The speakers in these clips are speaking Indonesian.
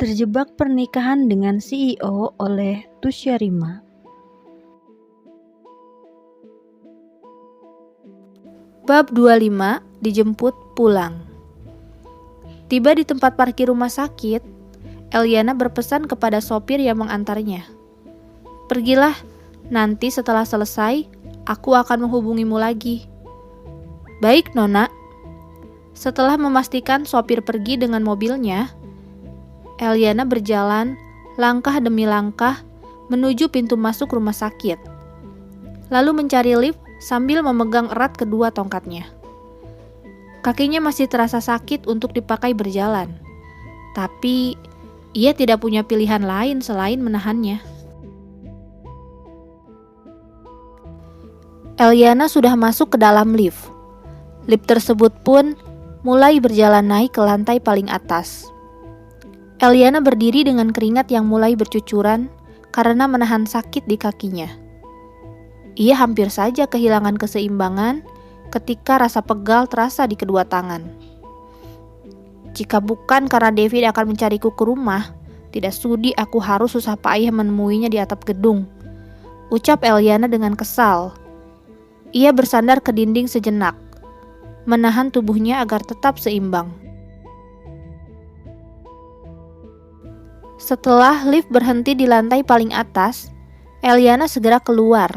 Terjebak pernikahan dengan CEO oleh Tusya Rima. Bab 25, dijemput pulang. Tiba di tempat parkir rumah sakit, Eliana berpesan kepada sopir yang mengantarnya. "Pergilah, nanti setelah selesai, aku akan menghubungimu lagi." "Baik, Nona." Setelah memastikan sopir pergi dengan mobilnya, Eliana berjalan langkah demi langkah menuju pintu masuk rumah sakit, lalu mencari lift sambil memegang erat kedua tongkatnya. Kakinya masih terasa sakit untuk dipakai berjalan, tapi ia tidak punya pilihan lain selain menahannya. Eliana sudah masuk ke dalam lift. Lift tersebut pun mulai berjalan naik ke lantai paling atas. Eliana berdiri dengan keringat yang mulai bercucuran karena menahan sakit di kakinya. Ia hampir saja kehilangan keseimbangan ketika rasa pegal terasa di kedua tangan. "Jika bukan karena David akan mencariku ke rumah, tidak sudi aku harus susah payah menemuinya di atap gedung," ucap Eliana dengan kesal. Ia bersandar ke dinding sejenak, menahan tubuhnya agar tetap seimbang. Setelah lift berhenti di lantai paling atas, Eliana segera keluar.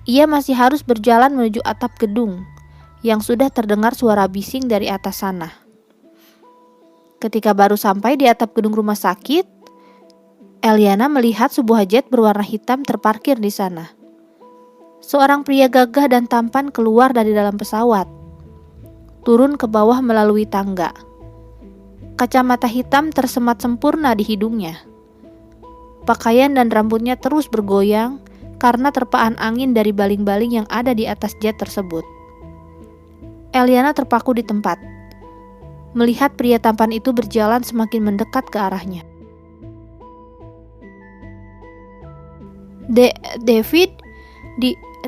Ia masih harus berjalan menuju atap gedung, yang sudah terdengar suara bising dari atas sana. Ketika baru sampai di atap gedung rumah sakit, Eliana melihat sebuah jet berwarna hitam terparkir di sana. Seorang pria gagah dan tampan keluar dari dalam pesawat, turun ke bawah melalui tangga. Kacamata hitam tersemat sempurna di hidungnya. Pakaian dan rambutnya terus bergoyang karena terpaan angin dari baling-baling yang ada di atas jet tersebut. Eliana terpaku di tempat, melihat pria tampan itu berjalan semakin mendekat ke arahnya. David,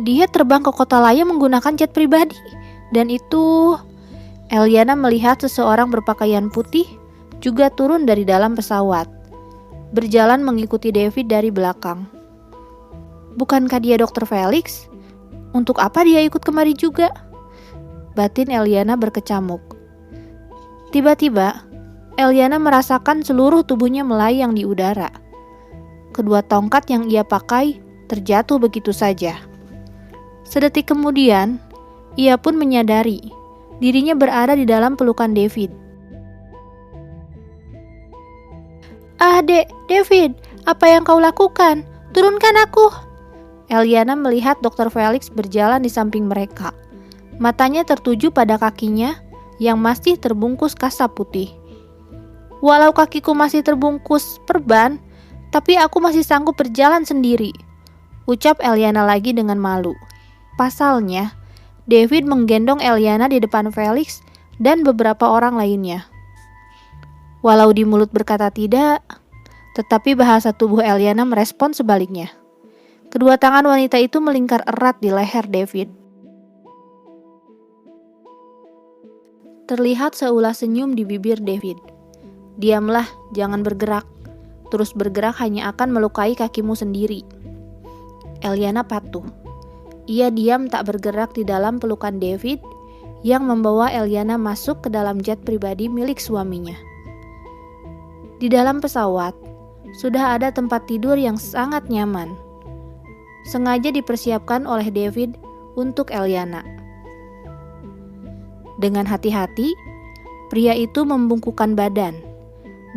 dia terbang ke kota lain menggunakan jet pribadi, dan itu..." Eliana melihat seseorang berpakaian putih juga turun dari dalam pesawat, berjalan mengikuti David dari belakang. "Bukankah dia Dr. Felix? Untuk apa dia ikut kemari juga?" batin Eliana berkecamuk. Tiba-tiba, Eliana merasakan seluruh tubuhnya melayang di udara. Kedua tongkat yang ia pakai terjatuh begitu saja. Sedetik kemudian, ia pun menyadari dirinya berada di dalam pelukan David. David, apa yang kau lakukan? Turunkan aku!" Eliana melihat Dr. Felix berjalan di samping mereka. Matanya tertuju pada kakinya yang masih terbungkus kasah putih. "Walau kakiku masih terbungkus perban, tapi aku masih sanggup berjalan sendiri," ucap Eliana lagi dengan malu. Pasalnya, David menggendong Eliana di depan Felix dan beberapa orang lainnya. Walau di mulut berkata tidak, tetapi bahasa tubuh Eliana merespon sebaliknya. Kedua tangan wanita itu melingkar erat di leher David. Terlihat seulas senyum di bibir David. "Diamlah, jangan bergerak. Terus bergerak hanya akan melukai kakimu sendiri." Eliana patuh. Ia diam tak bergerak di dalam pelukan David yang membawa Eliana masuk ke dalam jet pribadi milik suaminya. Di dalam pesawat, sudah ada tempat tidur yang sangat nyaman, sengaja dipersiapkan oleh David untuk Eliana. Dengan hati-hati, pria itu membungkukkan badan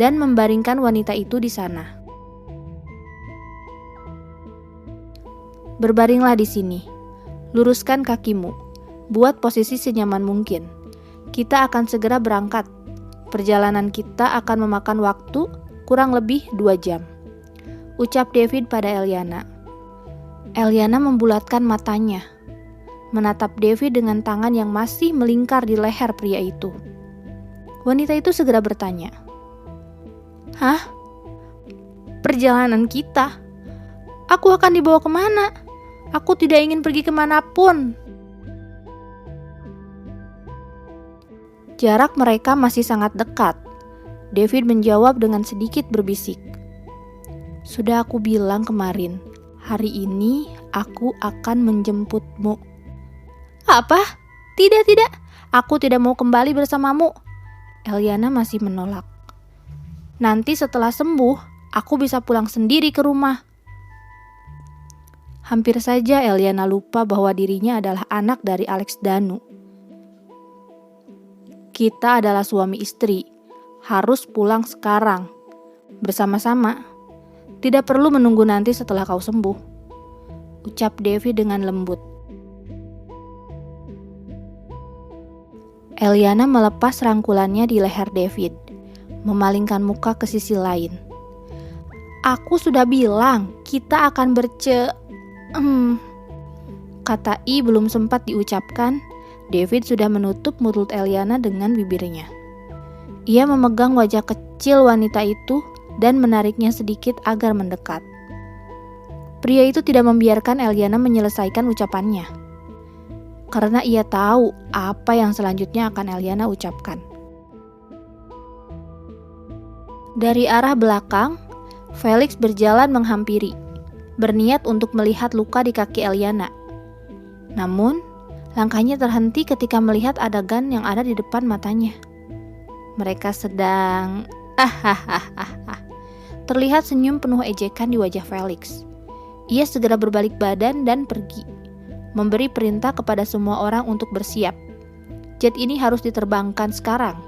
dan membaringkan wanita itu di sana. "Berbaringlah di sini. Luruskan kakimu, buat posisi senyaman mungkin. Kita akan segera berangkat. Perjalanan kita akan memakan waktu kurang lebih 2 jam, ucap David pada Eliana. Eliana membulatkan matanya, menatap David dengan tangan yang masih melingkar di leher pria itu. Wanita itu segera bertanya, "Hah? Perjalanan kita? Aku akan dibawa kemana? Aku tidak ingin pergi kemanapun." Jarak mereka masih sangat dekat, David menjawab dengan sedikit berbisik. Sudah aku bilang kemarin, hari ini aku akan menjemputmu. Apa? Tidak. Aku tidak mau kembali bersamamu. Eliana masih menolak. Nanti setelah sembuh, aku bisa pulang sendiri ke rumah. Hampir saja Eliana lupa bahwa dirinya adalah anak dari Alex Danu. Kita adalah suami istri, harus pulang sekarang, bersama-sama. Tidak perlu menunggu nanti setelah kau sembuh, ucap David dengan lembut. Eliana melepas rangkulannya di leher David, memalingkan muka ke sisi lain. Aku sudah bilang, kita akan Kata I belum sempat diucapkan, David sudah menutup mulut Eliana dengan bibirnya. Ia memegang wajah kecil wanita itu dan menariknya sedikit agar mendekat. Pria itu tidak membiarkan Eliana menyelesaikan ucapannya, karena ia tahu apa yang selanjutnya akan Eliana ucapkan. Dari arah belakang, Felix berjalan menghampiri, berniat untuk melihat luka di kaki Eliana. Namun, langkahnya terhenti ketika melihat adegan yang ada di depan matanya. Mereka sedang Terlihat senyum penuh ejekan di wajah Felix. Ia segera berbalik badan dan pergi, memberi perintah kepada semua orang untuk bersiap. Jet ini harus diterbangkan sekarang,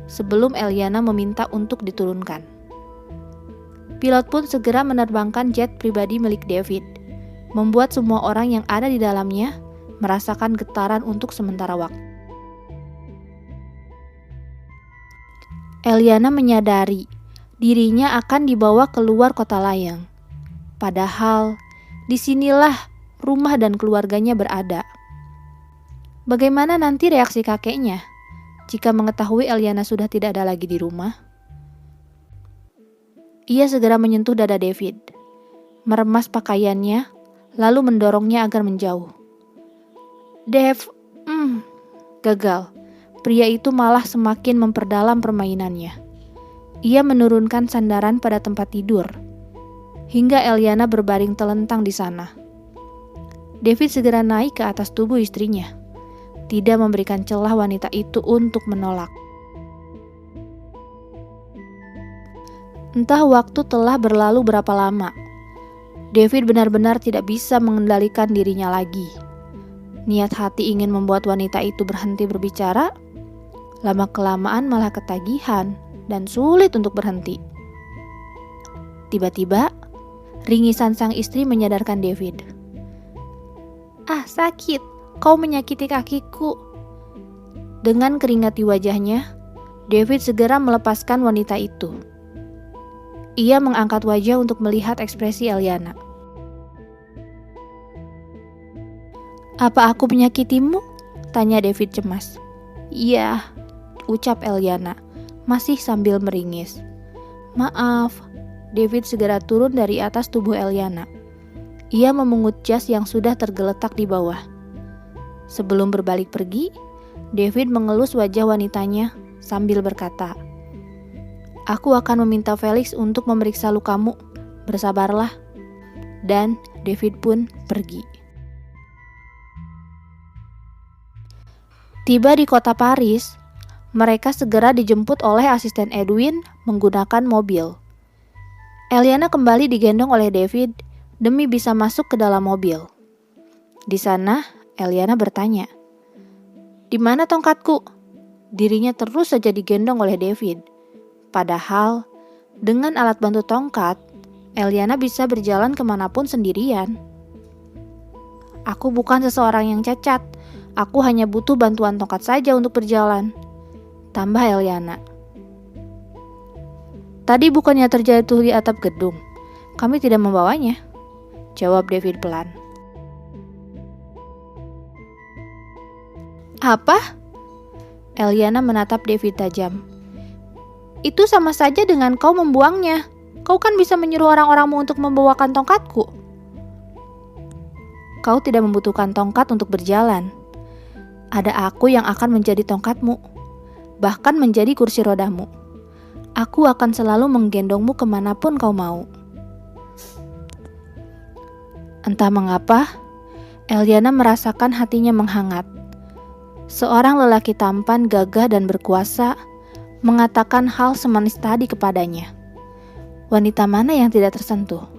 sebelum Eliana meminta untuk diturunkan. Pilot pun segera menerbangkan jet pribadi milik David, membuat semua orang yang ada di dalamnya merasakan getaran untuk sementara waktu. Eliana menyadari dirinya akan dibawa keluar kota layang. Padahal, disinilah rumah dan keluarganya berada. Bagaimana nanti reaksi kakeknya jika mengetahui Eliana sudah tidak ada lagi di rumah? Ia segera menyentuh dada David, meremas pakaiannya, lalu mendorongnya agar menjauh. Gagal. Pria itu malah semakin memperdalam permainannya. Ia menurunkan sandaran pada tempat tidur, hingga Eliana berbaring telentang di sana. David segera naik ke atas tubuh istrinya, tidak memberikan celah wanita itu untuk menolak. Entah waktu telah berlalu berapa lama, David benar-benar tidak bisa mengendalikan dirinya lagi. Niat hati ingin membuat wanita itu berhenti berbicara, lama-kelamaan malah ketagihan dan sulit untuk berhenti. Tiba-tiba, ringisan sang istri menyadarkan David. Sakit, kau menyakiti kakiku. Dengan keringat di wajahnya, David segera melepaskan wanita itu. Ia mengangkat wajah untuk melihat ekspresi Eliana. Apa aku menyakitimu? Tanya David cemas. Iya, ucap Eliana, masih sambil meringis. Maaf. David segera turun dari atas tubuh Eliana. Ia memungut jas yang sudah tergeletak di bawah. Sebelum berbalik pergi, David mengelus wajah wanitanya sambil berkata, Aku akan meminta Felix untuk memeriksa lukamu. Bersabarlah. Dan David pun pergi. Tiba di kota Paris, mereka segera dijemput oleh asisten Edwin menggunakan mobil. Eliana kembali digendong oleh David demi bisa masuk ke dalam mobil. Di sana, Eliana bertanya, "Di mana tongkatku?" Dirinya terus saja digendong oleh David. Padahal, dengan alat bantu tongkat, Eliana bisa berjalan kemanapun sendirian. Aku bukan seseorang yang cacat. Aku hanya butuh bantuan tongkat saja untuk berjalan, tambah Eliana. Tadi bukannya terjatuh di atap gedung. Kami tidak membawanya, jawab David pelan. Apa? Eliana menatap David tajam. Itu sama saja dengan kau membuangnya. Kau kan bisa menyuruh orang-orangmu untuk membawakan tongkatku. Kau tidak membutuhkan tongkat untuk berjalan. Ada aku yang akan menjadi tongkatmu, bahkan menjadi kursi rodamu. Aku akan selalu menggendongmu kemanapun kau mau. Entah mengapa, Elyana merasakan hatinya menghangat. Seorang lelaki tampan, gagah, dan berkuasa mengatakan hal semanis tadi kepadanya. Wanita mana yang tidak tersentuh?